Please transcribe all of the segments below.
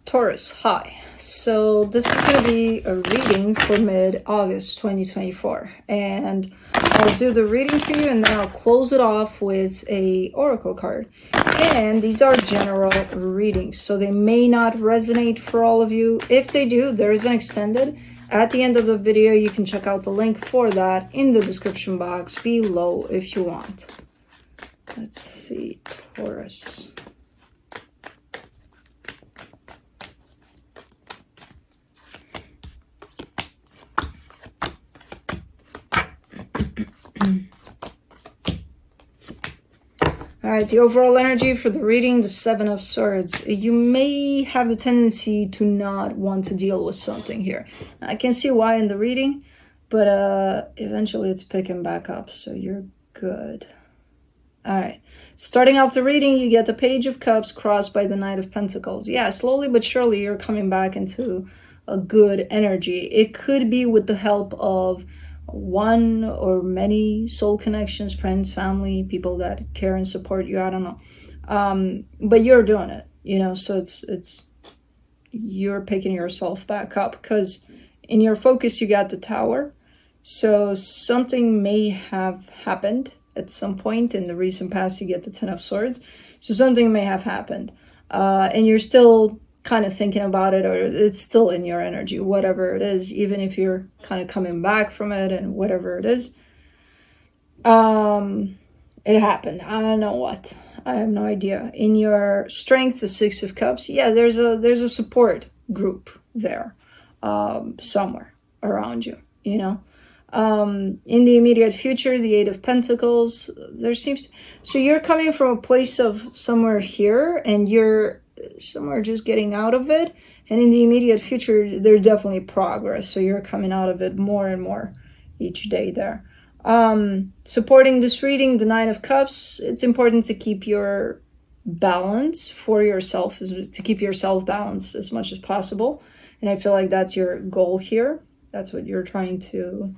Taurus, hi. So this is going to be a reading for mid-August 2024, and I'll do the reading for you and then I'll close it off with a oracle card. And these are general readings, so they may not resonate for all of you. If they do, there is an extended. At the end of the video, you can check out the link for that in the description box below if you want. Let's see, Taurus. All right, the overall energy for the reading, the Seven of Swords. You may have a tendency to not want to deal with something here. I can see why in the reading, but eventually it's picking back up, so you're good. All right, starting off the reading, you get the Page of Cups crossed by the Knight of Pentacles. Yeah, slowly but surely you're coming back into a good energy. It could be with the help of one or many soul connections, friends, family, people that care and support you. I don't know, but you're doing it, you know, so it's you're picking yourself back up, because in your focus you got the Tower, so something may have happened at some point in the recent past. You get the Ten of Swords, so something may have happened, and you're still kind of thinking about it, or it's still in your energy, whatever it is, even if you're kind of coming back from it and whatever it is. It happened. I don't know what. I have no idea. In your strength, the Six of Cups, yeah, there's a support group there, somewhere around you, you know. In the immediate future, the Eight of Pentacles, there seems, so you're coming from a place of somewhere here, and you're somewhere just getting out of it, and in the immediate future there's definitely progress, so you're coming out of it more and more each day there. Supporting this reading, the Nine of Cups, it's important to keep your balance for yourself, to keep yourself balanced as much as possible, and I feel like that's your goal here. That's what you're trying to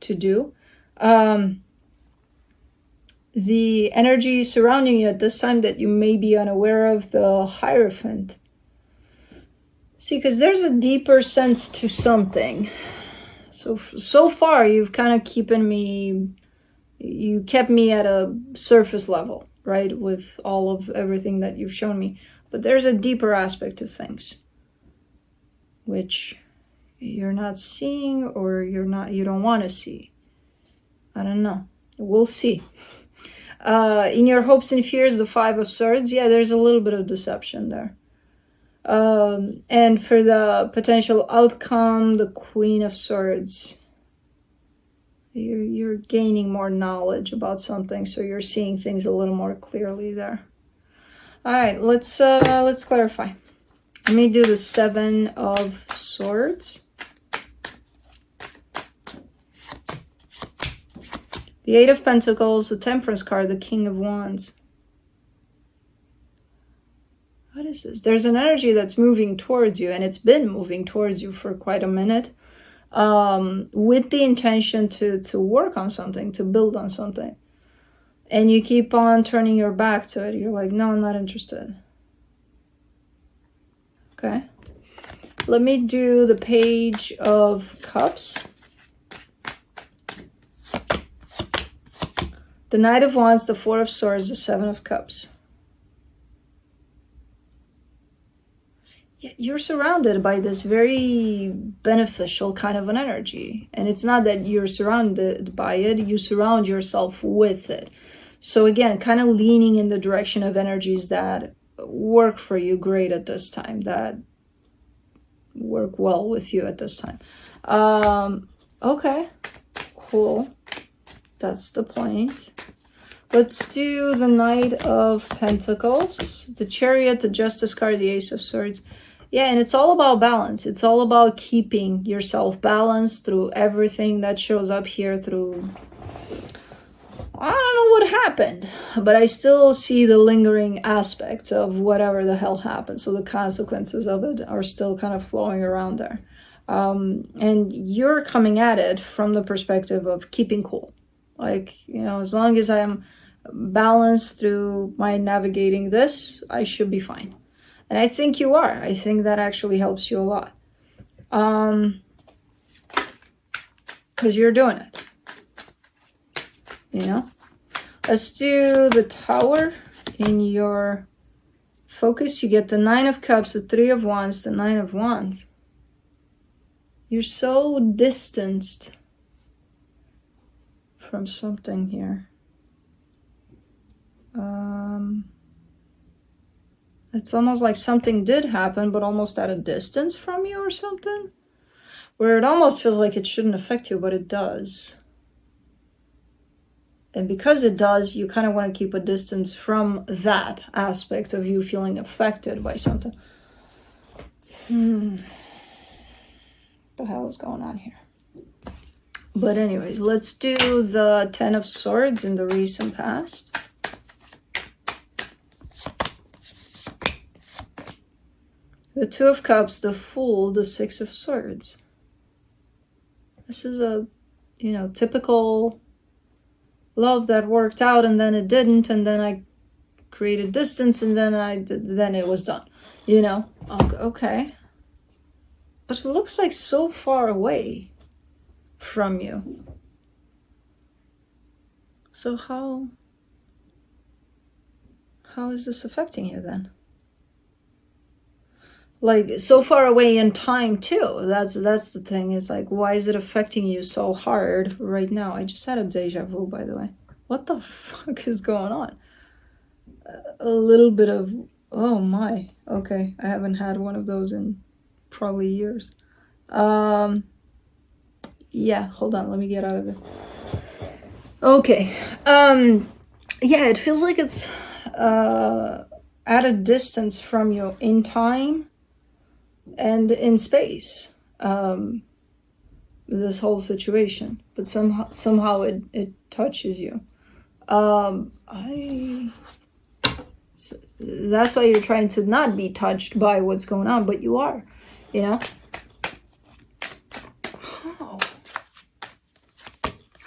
do. The energy surrounding you at this time that you may be unaware of, the Hierophant. See, because there's a deeper sense to something. So far, you've kind of you kept me at a surface level, right? With all of everything that you've shown me. But there's a deeper aspect to things, which you're not seeing, or you don't want to see. I don't know. We'll see. In your hopes and fears, the Five of Swords, yeah, there's a little bit of deception there. And for the potential outcome, the Queen of Swords, you're gaining more knowledge about something, so you're seeing things a little more clearly there. All right, let's clarify. Let me do the Seven of Swords. The Eight of Pentacles, the Temperance card, the King of Wands. What is this? There's an energy that's moving towards you, and it's been moving towards you for quite a minute, with the intention to work on something, to build on something. And you keep on turning your back to it. You're like, no, I'm not interested. Okay. Let me do the Page of Cups. The Knight of Wands, the Four of Swords, the Seven of Cups. Yeah, you're surrounded by this very beneficial kind of an energy. And it's not that you're surrounded by it, you surround yourself with it. So again, kind of leaning in the direction of energies that work for you great at this time, that work well with you at this time. Okay, cool. That's the point. Let's do the Knight of Pentacles, the Chariot, the Justice card, the Ace of Swords. Yeah, and it's all about balance. It's all about keeping yourself balanced through everything that shows up here, through, I don't know what happened, but I still see the lingering aspects of whatever the hell happened. So the consequences of it are still kind of flowing around there. And you're coming at it from the perspective of keeping cool. Like, you know, as long as I'm balanced through my navigating this, I should be fine. And I think you are. I think that actually helps you a lot. Because you're doing it. You know? Let's do the Tower in your focus. You get the 9 of Cups, the 3 of Wands, the 9 of Wands. You're so distanced from something here. It's almost like something did happen, but almost at a distance from you or something. Where it almost feels like it shouldn't affect you, but it does. And because it does, you kind of want to keep a distance from that aspect of you feeling affected by something. What the hell is going on here? But anyways, let's do the 10 of Swords in the recent past. The 2 of Cups, the Fool, the 6 of Swords. This is a, typical love that worked out and then it didn't, and then I created distance and then it was done. Okay. But it looks like so far away from you. So how is this affecting you then? Like, so far away in time too. That's the thing. It's like, why is it affecting you so hard right now? I just had a deja vu, by the way. What the fuck is going on? A little bit of, oh my. Okay, I haven't had one of those in probably years. Yeah, hold on. Let me get out of it. Okay. Yeah, it feels like it's at a distance from you in time and in space, this whole situation, but somehow it touches you. That's why you're trying to not be touched by what's going on, but you are,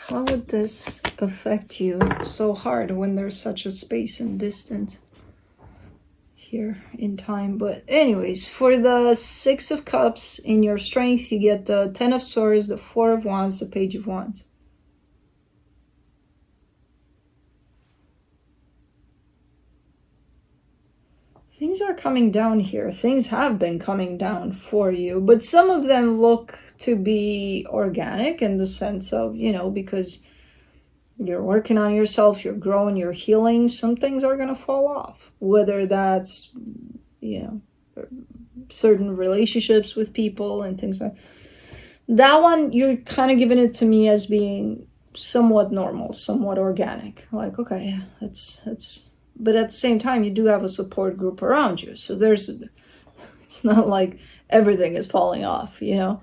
How would this affect you so hard when there's such a space and distance here in time? But anyways, for the 6 of Cups in your strength, you get the 10 of Swords, the 4 of Wands, the Page of Wands. Things are coming down here. Things have been coming down for you, but some of them look to be organic in the sense of, because you're working on yourself, you're growing, you're healing. Some things are going to fall off, whether that's, certain relationships with people and things like that. One, you're kind of giving it to me as being somewhat normal, somewhat organic. Like, okay, yeah, it's, but at the same time, you do have a support group around you. So it's not like everything is falling off, But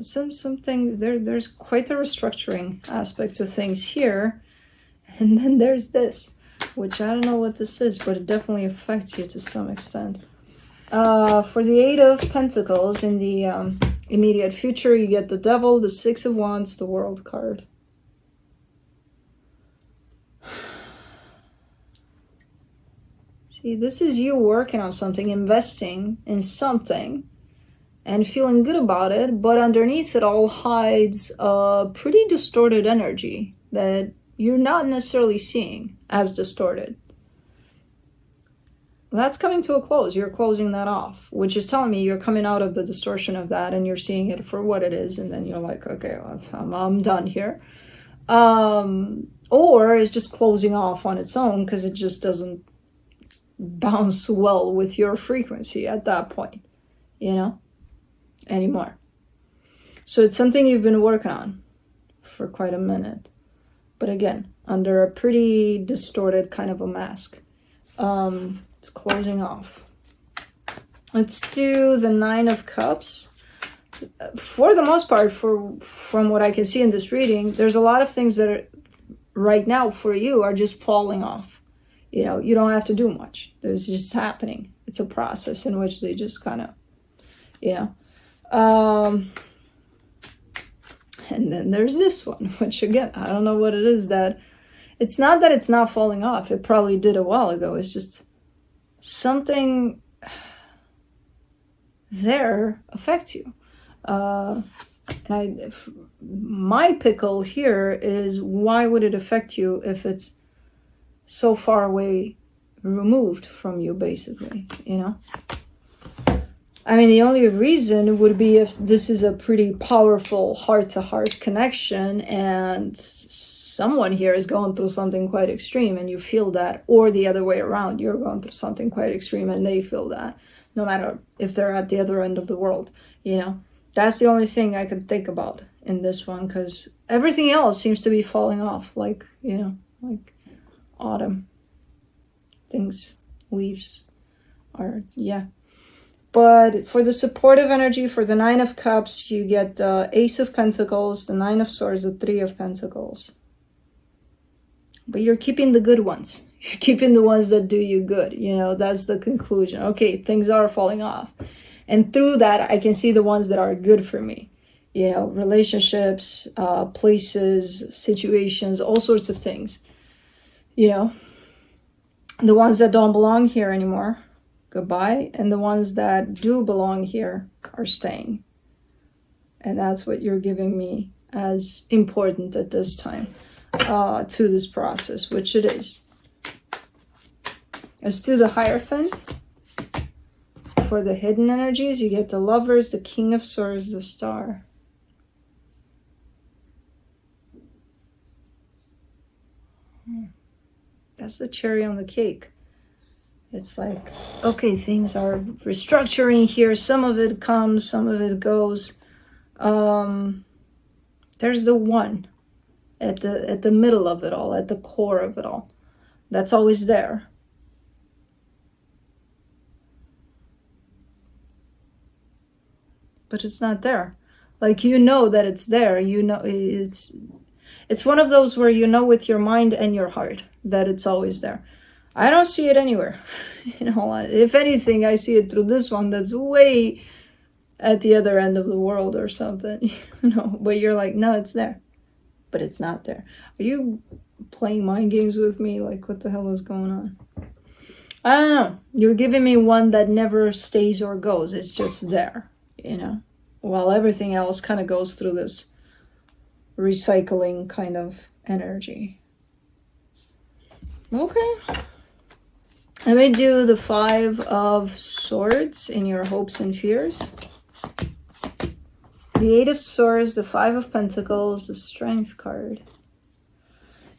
something there's quite a restructuring aspect to things here. And then there's this, which I don't know what this is, but it definitely affects you to some extent. For the 8 of Pentacles in the immediate future, you get the Devil, the 6 of Wands, the World card. See, this is you working on something, investing in something, and feeling good about it, but underneath it all hides a pretty distorted energy that you're not necessarily seeing as distorted. That's coming to a close. You're closing that off, which is telling me you're coming out of the distortion of that and you're seeing it for what it is, and then you're like, okay, well, I'm done here. Or it's just closing off on its own because it just doesn't bounce well with your frequency at that point, anymore. So it's something you've been working on for quite a minute, but again, under a pretty distorted kind of a mask. It's closing off. Let's do the 9 of Cups. For the most part, from what I can see in this reading, there's a lot of things that are right now for you are just falling off. You don't have to do much. It's just happening. It's a process in which they just kind of, and then there's this one, which again, I don't know what it is that, it's not that it's not falling off. It probably did a while ago. It's just something there affects you. My pickle here is, why would it affect you if it's so far away, removed from you, basically, you know? I mean, the only reason would be if this is a pretty powerful heart-to-heart connection and someone here is going through something quite extreme and you feel that, or the other way around, you're going through something quite extreme and they feel that, no matter if they're at the other end of the world, you know? That's the only thing I could think about in this one, because everything else seems to be falling off, like, you know, like autumn. Things, leaves are, yeah. But for the supportive energy, for the Nine of Cups, you get the Ace of Pentacles, the Nine of Swords, the Three of Pentacles. But you're keeping the good ones. You're keeping the ones that do you good. You know, that's the conclusion. Okay, things are falling off. And through that, I can see the ones that are good for me. You know, relationships, places, situations, all sorts of things. You know, the ones that don't belong here anymore, goodbye. And the ones that do belong here are staying. And that's what you're giving me as important at this time to this process, which it is. Let's do the Hierophant. For the hidden energies, you get the Lovers, the King of Swords, the Star. That's the cherry on the cake. It's like, okay, things are restructuring here. Some of it comes, some of it goes. There's the one at the middle of it all, at the core of it all. That's always there. But it's not there. Like, you know that it's there. You know, it's one of those where you know with your mind and your heart that it's always there. I don't see it anywhere. You know, if anything, I see it through this one that's way at the other end of the world or something. You know, but you're like, no, it's there. But it's not there. Are you playing mind games with me? Like, what the hell is going on? I don't know. You're giving me one that never stays or goes. It's just there. You know, while everything else kind of goes through this recycling kind of energy. Okay. Let me do the Five of Swords in your hopes and fears. The Eight of Swords, the Five of Pentacles, the Strength card.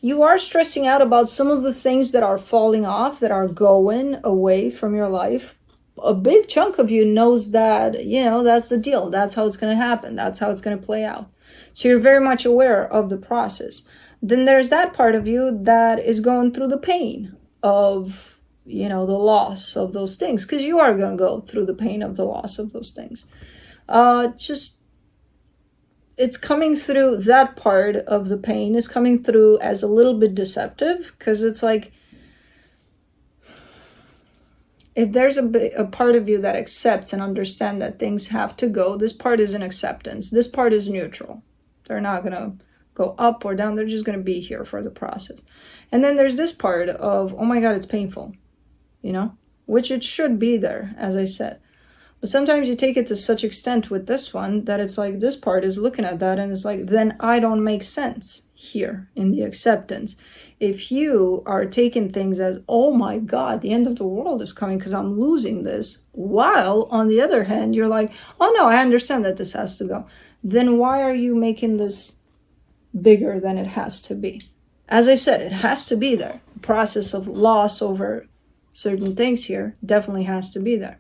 You are stressing out about some of the things that are falling off, that are going away from your life. A big chunk of you knows that, you know, that's the deal. That's how it's going to happen. That's how it's going to play out. So you're very much aware of the process. Then there's that part of you that is going through the pain of, you know, the loss of those things. Because you are going to go through the pain of the loss of those things. It's coming through, that part of the pain is coming through as a little bit deceptive. Because it's like, if there's a part of you that accepts and understands that things have to go, this part is an acceptance. This part is neutral. They're not going to go up or down. They're just going to be here for the process. And then there's this part of, oh my God, it's painful, you know, which it should be there, as I said. But sometimes you take it to such extent with this one that it's like this part is looking at that and it's like, then I don't make sense here in the acceptance. If you are taking things as, oh my God, the end of the world is coming because I'm losing this, while on the other hand, you're like, oh no, I understand that this has to go. Then why are you making this bigger than it has to be? As I said, it has to be there. The process of loss over certain things here definitely has to be there.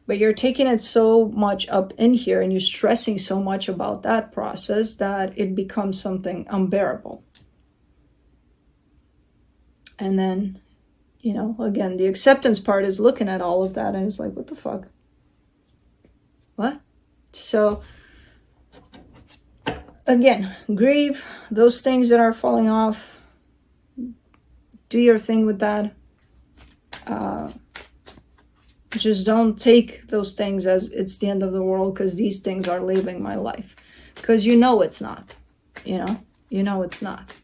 But you're taking it so much up in here and you're stressing so much about that process that it becomes something unbearable. And then, you know, again, the acceptance part is looking at all of that and it's like, what the fuck? What? So, again, grieve those things that are falling off. Do your thing with that. Just don't take those things as it's the end of the world because these things are leaving my life. Because you know it's not. You know it's not.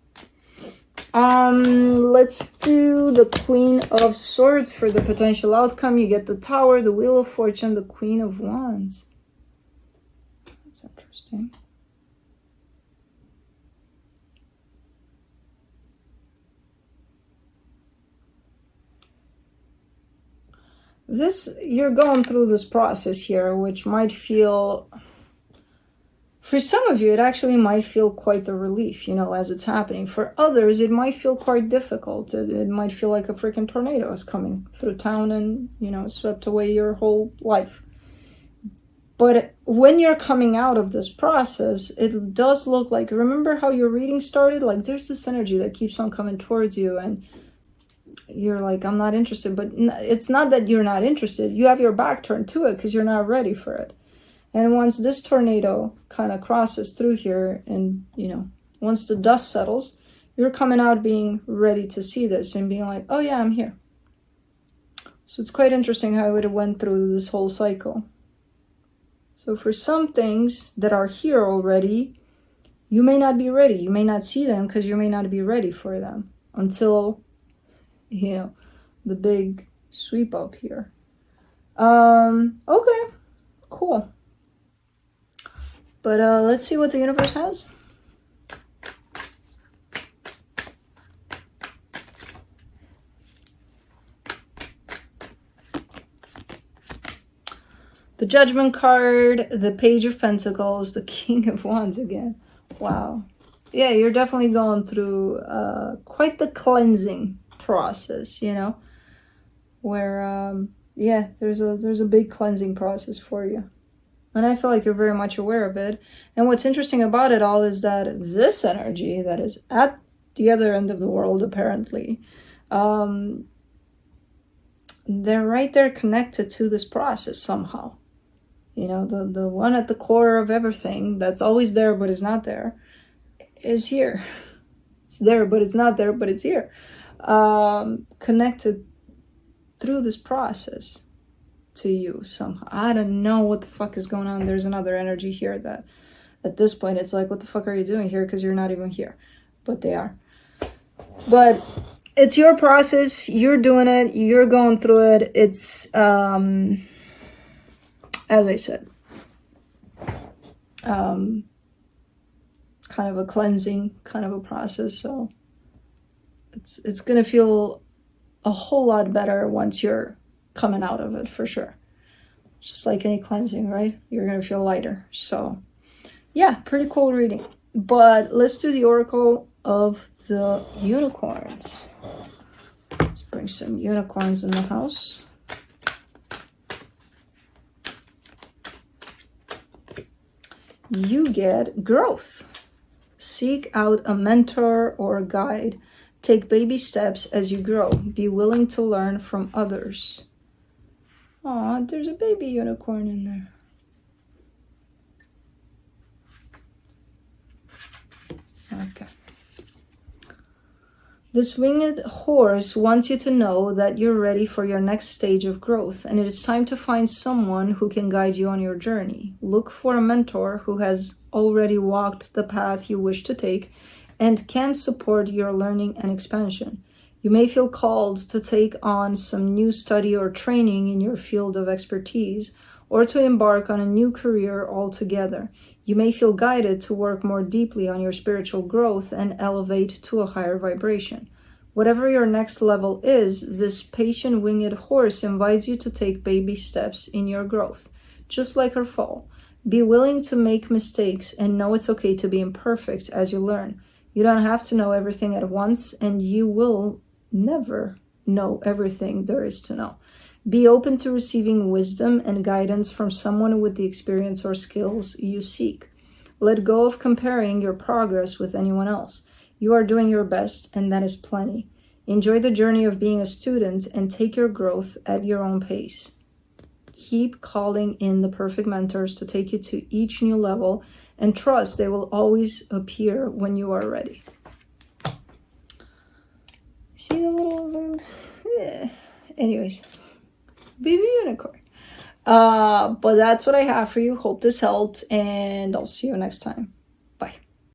Let's do the Queen of Swords for the potential outcome. You get the Tower, the Wheel of Fortune, the Queen of Wands. That's interesting. You're going through this process here, which might feel, for some of you, it actually might feel quite a relief, you know, as it's happening. For others, it might feel quite difficult. It might feel like a freaking tornado is coming through town and, you know, swept away your whole life. But when you're coming out of this process, it does look like, remember how your reading started? Like, there's this energy that keeps on coming towards you, and you're like, I'm not interested. But it's not that you're not interested. You have your back turned to it because you're not ready for it. And once this tornado kind of crosses through here, and, you know, once the dust settles, you're coming out being ready to see this and being like, oh yeah, I'm here. So it's quite interesting how it went through this whole cycle. So for some things that are here already, you may not be ready. You may not see them because you may not be ready for them until, you know, the big sweep up here. Okay, cool. But let's see what the universe has. The Judgment card, the Page of Pentacles, the King of Wands again. Wow. Yeah, you're definitely going through quite the cleansing process, you know, where yeah, there's a big cleansing process for you, and I feel like you're very much aware of it. And what's interesting about it all is that this energy that is at the other end of the world, apparently, they're right there connected to this process somehow. You know, the one at the core of everything that's always there but is not there is here. It's there but it's not there, but it's here. Connected through this process to you somehow. I don't know what the fuck is going on. There's another energy here that at this point it's like, what the fuck are you doing here? Because you're not even here. But they are. But it's your process. You're doing it. You're going through it. It's as I said, kind of a cleansing kind of a process. So it's gonna feel a whole lot better once you're coming out of it, for sure. Just like any cleansing, right? You're gonna feel lighter. So yeah, pretty cool reading. But let's do the Oracle of the Unicorns. Let's bring some unicorns in the house. You get growth. Seek out a mentor or a guide. Take baby steps as you grow. Be willing to learn from others. Aw, there's a baby unicorn in there. Okay. This winged horse wants you to know that you're ready for your next stage of growth, and it is time to find someone who can guide you on your journey. Look for a mentor who has already walked the path you wish to take and can support your learning and expansion. You may feel called to take on some new study or training in your field of expertise, or to embark on a new career altogether. You may feel guided to work more deeply on your spiritual growth and elevate to a higher vibration. Whatever your next level is, this patient winged horse invites you to take baby steps in your growth, just like her foal. Be willing to make mistakes and know it's okay to be imperfect as you learn. You don't have to know everything at once, and you will never know everything there is to know. Be open to receiving wisdom and guidance from someone with the experience or skills you seek. Let go of comparing your progress with anyone else. You are doing your best, and that is plenty. Enjoy the journey of being a student and take your growth at your own pace. Keep calling in the perfect mentors to take you to each new level, and trust they will always appear when you are ready. See the little... Yeah. Anyways, baby unicorn. But that's what I have for you. Hope this helped, and I'll see you next time.